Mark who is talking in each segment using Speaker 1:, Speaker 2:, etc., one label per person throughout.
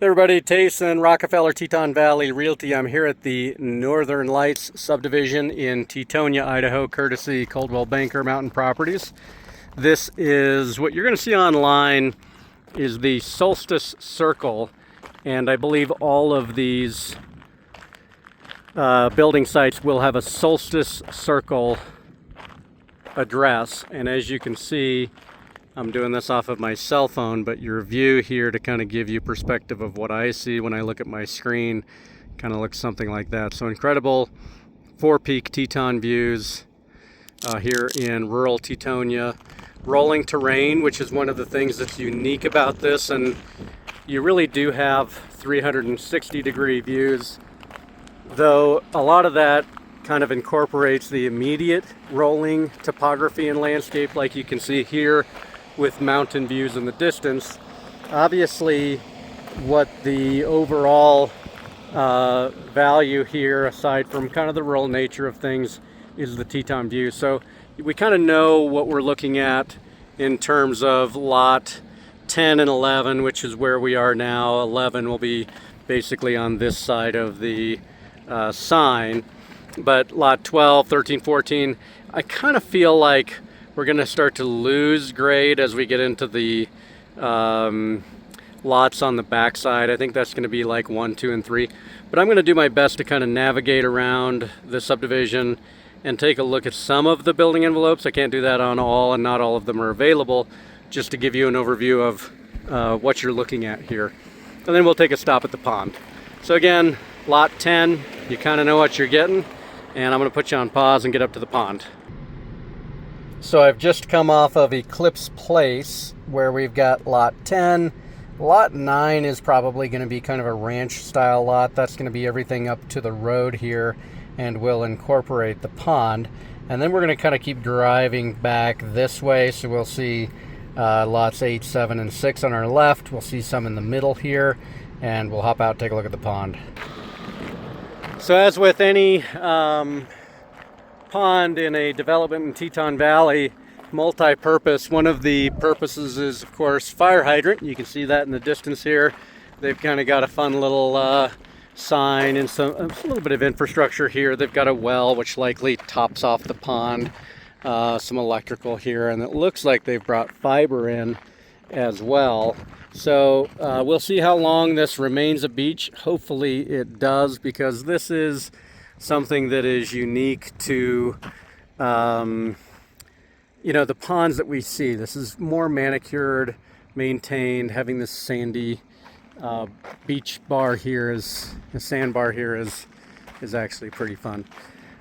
Speaker 1: Hey everybody, Tayson, Rockefeller, Teton Valley Realty. I'm here at the Northern Lights subdivision in Tetonia, Idaho, courtesy Coldwell Banker Mountain Properties. This is what you're going to see online is the Solstice Circle, and I believe all of these building sites will have a Solstice Circle address. And as you can see, I'm doing this off of my cell phone, but your view here to kind of give you perspective of what I see when I look at my screen kind of looks something like that. So incredible four-peak Teton views here in rural Tetonia. Rolling terrain, which is one of the things that's unique about this, and you really do have 360-degree views, though a lot of that kind of incorporates the immediate rolling topography and landscape like you can see here with mountain views in the distance. Obviously, what the overall value here, aside from kind of the rural nature of things, is the Teton view. So we kind of know what we're looking at in terms of lot 10 and 11, which is where we are now. 11 will be basically on this side of the sign, but lot 12, 13, 14, I kind of feel like we're going to start to lose grade as we get into the lots on the backside. I think that's going to be like 1, 2, and 3. But I'm going to do my best to kind of navigate around the subdivision and take a look at some of the building envelopes. I can't do that on all, and not all of them are available, just to give you an overview of what you're looking at here. And then we'll take a stop at the pond. So again, lot 10, you kind of know what you're getting, and I'm going to put you on pause and get up to the pond. So I've just come off of Eclipse Place, where we've got lot 10. Lot 9 is probably going to be kind of a ranch style lot. That's going to be everything up to the road here, and will incorporate the pond. And then we're going to kind of keep driving back this way, so we'll see lots 8, 7, and 6 on our left. We'll see some in the middle here, and we'll hop out and take a look at the pond. So as with any pond in a development in Teton Valley, multi-purpose. One of the purposes is, of course, fire hydrant. You can see that in the distance here. They've kind of got a fun little sign and a little bit of infrastructure here. They've got a well which likely tops off the pond, some electrical here, and it looks like they've brought fiber in as well. So we'll see how long this remains a beach. Hopefully it does, because this is something that is unique to the ponds that we see. This is more manicured, maintained. Having this sandy beach bar here, is a sandbar here, is actually pretty fun.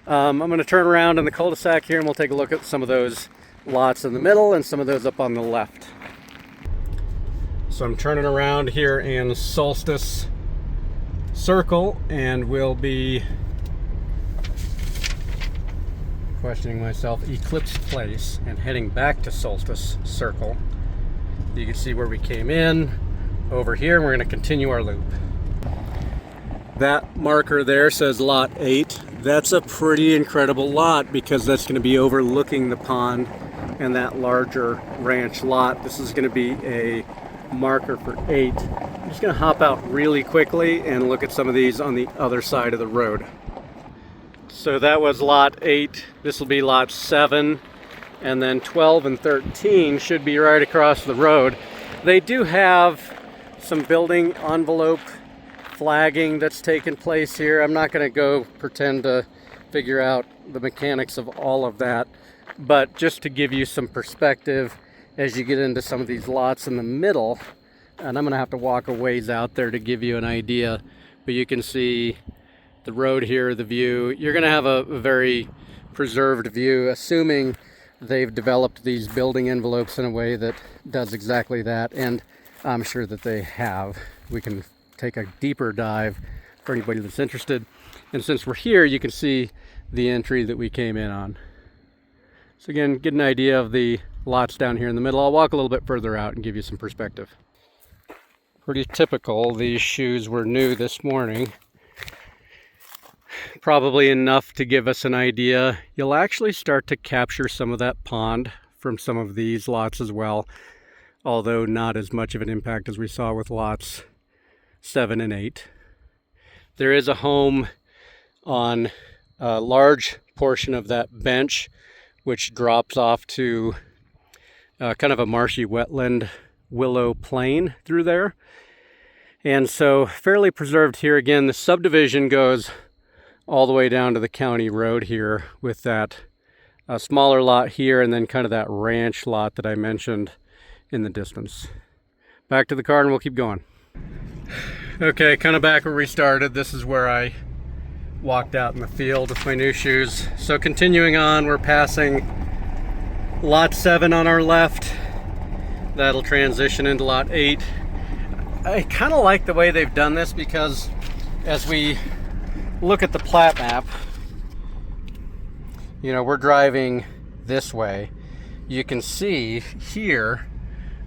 Speaker 1: I'm going to turn around in the cul-de-sac here, and we'll take a look at some of those lots in the middle and some of those up on the left. So I'm turning around here in Solstice Circle, and we'll be questioning myself, Eclipse Place, and heading back to Solstice Circle. You can see where we came in over here, and we're going to continue our loop. That marker there says lot 8. That's a pretty incredible lot, because that's going to be overlooking the pond and that larger ranch lot. This is going to be a marker for 8. I'm just going to hop out really quickly and look at some of these on the other side of the road. So that was lot 8. This will be lot 7, and then 12 and 13 should be right across the road. They do have some building envelope flagging that's taken place here. I'm not going to go pretend to figure out the mechanics of all of that, but just to give you some perspective as you get into some of these lots in the middle, and I'm going to have to walk a ways out there to give you an idea, but you can see the road here, the view. You're going to have a very preserved view, assuming they've developed these building envelopes in a way that does exactly that, and I'm sure that they have. We can take a deeper dive for anybody that's interested. And since we're here, you can see the entry that we came in on. So again, get an idea of the lots down here in the middle. I'll walk a little bit further out and give you some perspective. Pretty typical. These shoes were new this morning. Probably enough to give us an idea. You'll actually start to capture some of that pond from some of these lots as well, although not as much of an impact as we saw with lots 7 and 8. There is a home on a large portion of that bench, which drops off to kind of a marshy wetland willow plain through there. And so fairly preserved here. Again, the subdivision goes all the way down to the county road here with that smaller lot here and then kind of that ranch lot that I mentioned in the distance. Back to the car and we'll keep going. Okay, kind of back where we started. This is where I walked out in the field with my new shoes. So continuing on, we're passing lot 7 on our left. That'll transition into lot 8. I kind of like the way they've done this because as we look at the plat map, you know, we're driving this way. You can see here,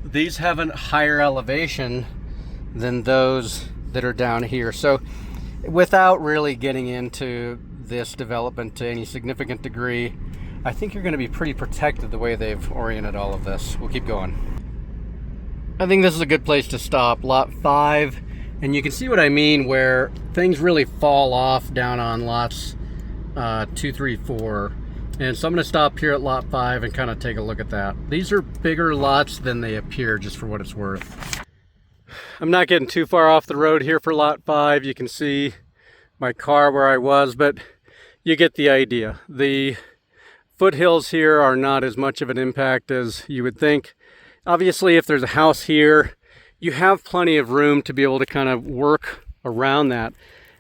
Speaker 1: these have a higher elevation than those that are down here. So without really getting into this development to any significant degree, I think you're going to be pretty protected the way they've oriented all of this. We'll keep going. I think this is a good place to stop. Lot 5, and you can see what I mean where things really fall off down on lots 2, 3, 4. And so I'm going to stop here at lot 5 and kind of take a look at that. These are bigger lots than they appear, just for what it's worth. I'm not getting too far off the road here for lot 5. You can see my car where I was, but you get the idea. The foothills here are not as much of an impact as you would think. Obviously, if there's a house here, you have plenty of room to be able to kind of work around that.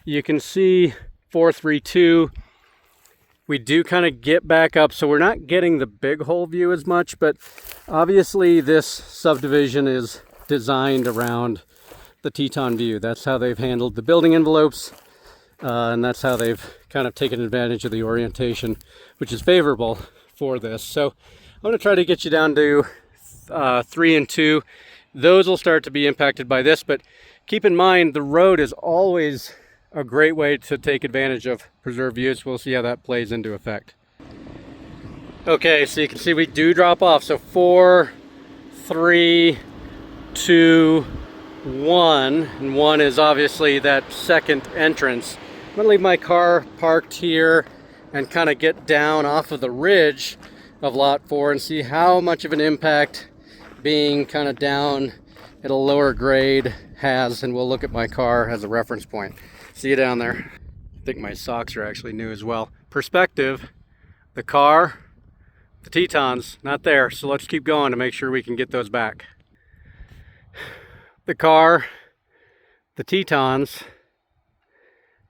Speaker 1: You can see 432. We do kind of get back up, so we're not getting the big hole view as much, but obviously this subdivision is designed around the Teton view. That's how they've handled the building envelopes, and that's how they've kind of taken advantage of the orientation, which is favorable for this. So I'm going to try to get you down to 3 and 2. Those will start to be impacted by this, but keep in mind the road is always a great way to take advantage of preserved views. We'll see how that plays into effect. Okay, so you can see we do drop off. So 4, 3, 2, 1, and 1 is obviously that second entrance. I'm gonna leave my car parked here and kind of get down off of the ridge of lot 4 and see how much of an impact being kind of down at a lower grade has, and we'll look at my car as a reference point. See you down there. I think my socks are actually new as well. Perspective, the car, the Tetons, not there, so let's keep going to make sure we can get those back. The car, the Tetons.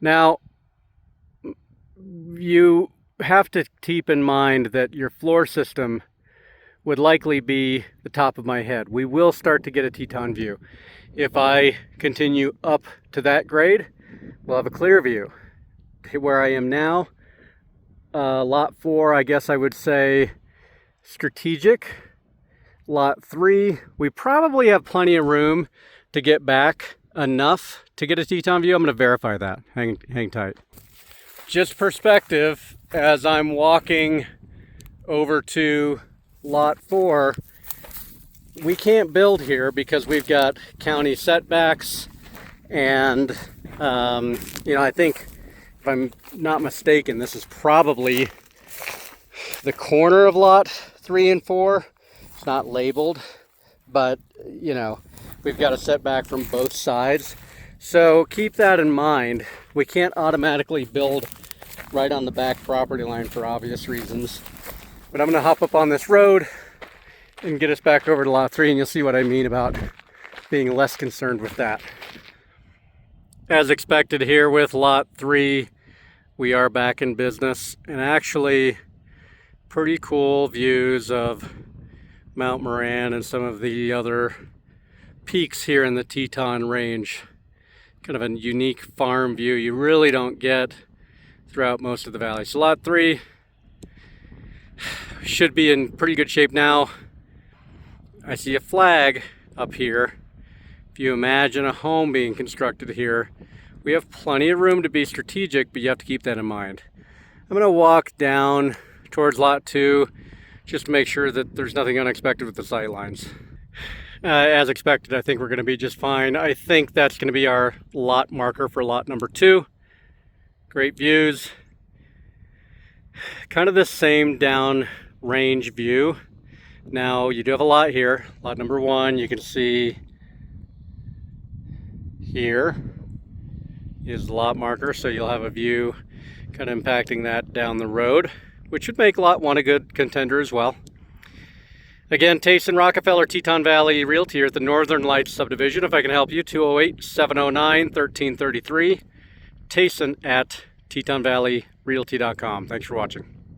Speaker 1: Now, you have to keep in mind that your floor system would likely be the top of my head. We will start to get a Teton view. If I continue up to that grade, we'll have a clear view. Where I am now, lot 4, I guess I would say strategic. Lot 3, we probably have plenty of room to get back enough to get a Teton view. I'm going to verify that. Hang tight. Just perspective, as I'm walking over to lot 4, we can't build here because we've got county setbacks, and I think, if I'm not mistaken, this is probably the corner of lot 3 and 4. It's not labeled, but we've got a setback from both sides. So keep that in mind. We can't automatically build right on the back property line for obvious reasons. But I'm going to hop up on this road and get us back over to lot 3, and you'll see what I mean about being less concerned with that. As expected here with lot 3, we are back in business, and actually pretty cool views of Mount Moran and some of the other peaks here in the Teton range. Kind of a unique farm view you really don't get throughout most of the valley. So lot 3 should be in pretty good shape now. I see a flag up here. If you imagine a home being constructed here, we have plenty of room to be strategic, but you have to keep that in mind. I'm going to walk down towards lot 2 just to make sure that there's nothing unexpected with the sight lines. As expected, I think we're going to be just fine. I think that's going to be our lot marker for lot number 2. Great views. Kind of the same down range view. Now you do have a lot here. Lot number 1, you can see here is the lot marker, so you'll have a view kind of impacting that down the road, which would make lot 1 a good contender as well. Again, Tayson Rockefeller, Teton Valley Realty here at the Northern Lights subdivision. If I can help you, 208-709-1333. Tayson at TetonValleyRealty.com. Thanks for watching.